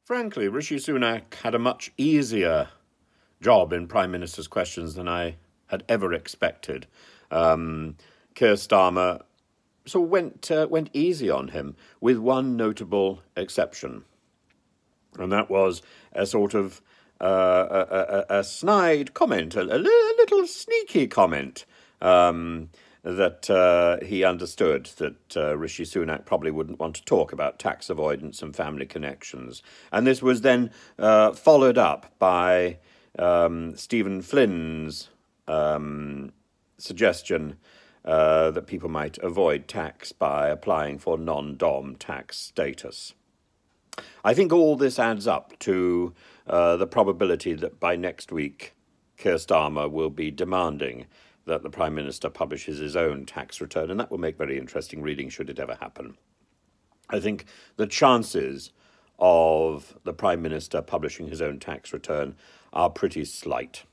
Frankly, Rishi Sunak had a much easier job in Prime Minister's questions than I had ever expected. Keir Starmer went easy on him, with one notable exception, and that was a sort of a snide comment, a little sneaky comment. That he understood that Rishi Sunak probably wouldn't want to talk about tax avoidance and family connections. And this was then followed up by Stephen Flynn's suggestion that people might avoid tax by applying for non-dom tax status. I think all this adds up to the probability that by next week Keir Starmer will be demanding that the Prime Minister publishes his own tax return, and that will make very interesting reading should it ever happen. I think the chances of the Prime Minister publishing his own tax return are pretty slight.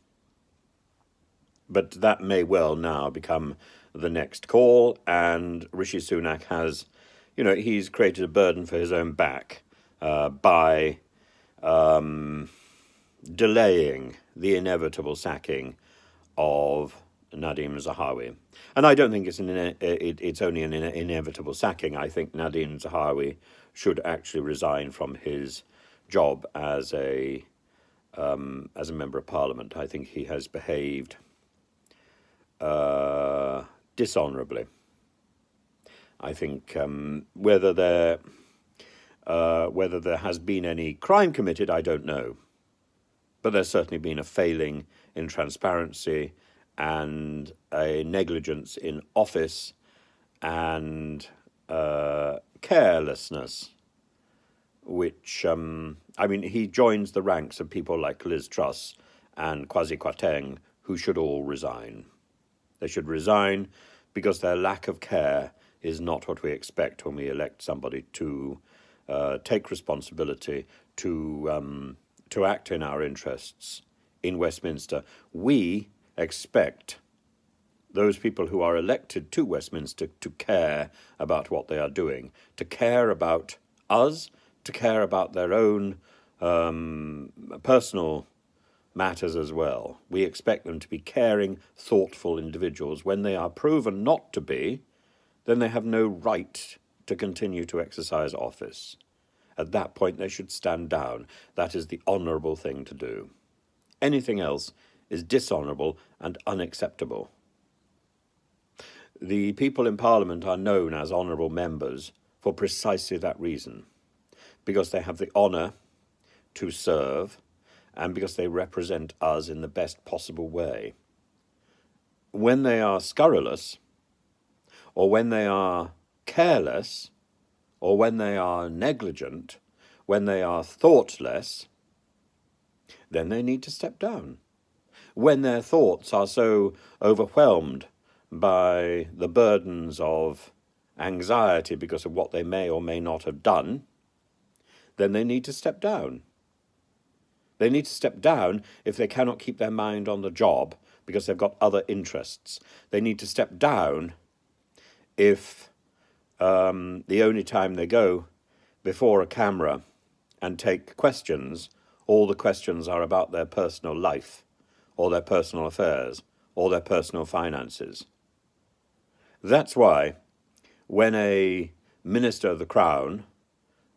But that may well now become the next call, and Rishi Sunak has, he's created a burden for his own back by delaying the inevitable sacking of Nadhim Zahawi. And I don't think it's only an inevitable sacking. I think Nadhim Zahawi should actually resign from his job as a member of parliament. I think he has behaved dishonourably. I think whether there has been any crime committed, I don't know. But there's certainly been a failing in transparency and a negligence in office and carelessness, which, he joins the ranks of people like Liz Truss and Kwasi Kwarteng, who should all resign. They should resign because their lack of care is not what we expect when we elect somebody to take responsibility, to act in our interests in Westminster. We expect those people who are elected to Westminster to care about what they are doing, to care about us, to care about their own personal matters as well. We expect them to be caring, thoughtful individuals. When they are proven not to be, then they have no right to continue to exercise office. At that point, they should stand down. That is the honourable thing to do. Anything else is dishonourable and unacceptable. The people in Parliament are known as honourable members for precisely that reason, because they have the honour to serve and because they represent us in the best possible way. When they are scurrilous, or when they are careless, or when they are negligent, when they are thoughtless, then they need to step down. When their thoughts are so overwhelmed by the burdens of anxiety because of what they may or may not have done, then they need to step down. They need to step down if they cannot keep their mind on the job because they've got other interests. They need to step down if the only time they go before a camera and take questions, all the questions are about their personal life, or their personal affairs, or their personal finances. That's why when a Minister of the Crown,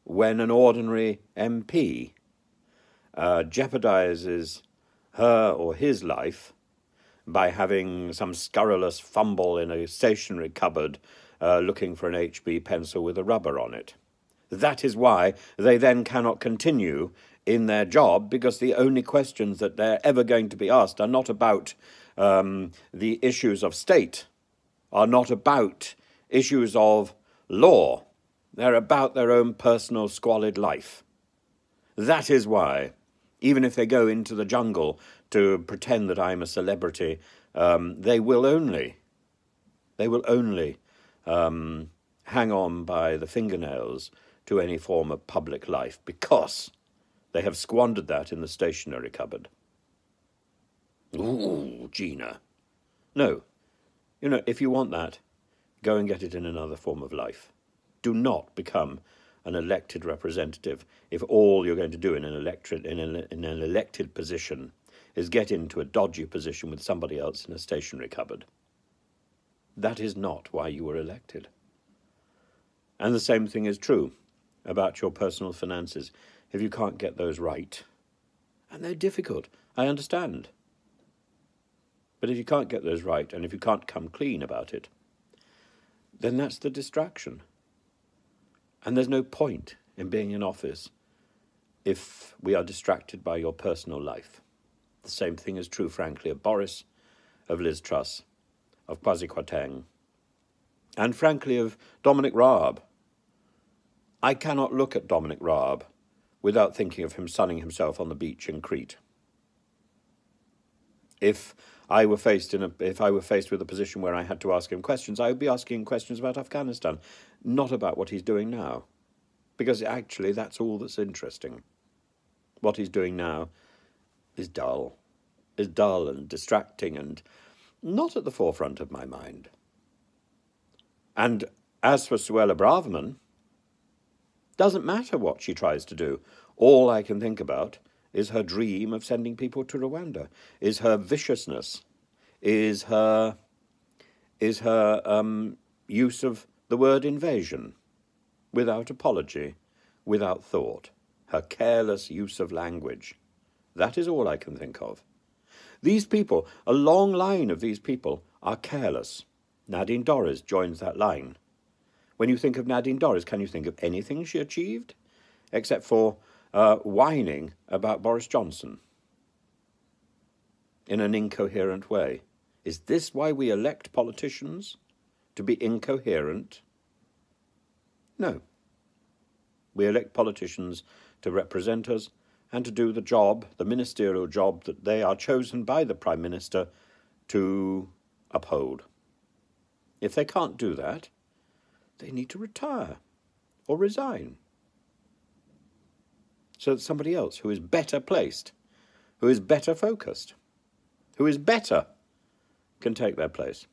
when an ordinary MP jeopardises her or his life by having some scurrilous fumble in a stationery cupboard looking for an HB pencil with a rubber on it, that is why they then cannot continue in their job, because the only questions that they're ever going to be asked are not about the issues of state, are not about issues of law. They're about their own personal squalid life. That is why, even if they go into the jungle to pretend that I'm a celebrity, they will only hang on by the fingernails to any form of public life, because they have squandered that in the stationery cupboard. Ooh, Gina. No. If you want that, go and get it in another form of life. Do not become an elected representative if all you're going to do in an elected position is get into a dodgy position with somebody else in a stationery cupboard. That is not why you were elected. And the same thing is true about your personal finances. If you can't get those right, and they're difficult, I understand. But if you can't get those right, and if you can't come clean about it, then that's the distraction. And there's no point in being in office if we are distracted by your personal life. The same thing is true, frankly, of Boris, of Liz Truss, of Kwasi Kwarteng, and frankly of Dominic Raab. I cannot look at Dominic Raab without thinking of him sunning himself on the beach in Crete. If I were faced with a position where I had to ask him questions, I would be asking him questions about Afghanistan, not about what he's doing now. Because actually that's all that's interesting. What he's doing now is dull and distracting and not at the forefront of my mind. And as for Suella Braverman, doesn't matter what she tries to do. All I can think about is her dream of sending people to Rwanda, is her viciousness, is her use of the word invasion without apology, without thought, her careless use of language. That is all I can think of. These people, a long line of these people, are careless. Nadine Dorries joins that line. When you think of Nadine Dorries, can you think of anything she achieved? Except for whining about Boris Johnson in an incoherent way. Is this why we elect politicians? To be incoherent? No. We elect politicians to represent us and to do the job, the ministerial job that they are chosen by the Prime Minister to uphold. If they can't do that, they need to retire or resign so that somebody else who is better placed, who is better focused, who is better, can take their place.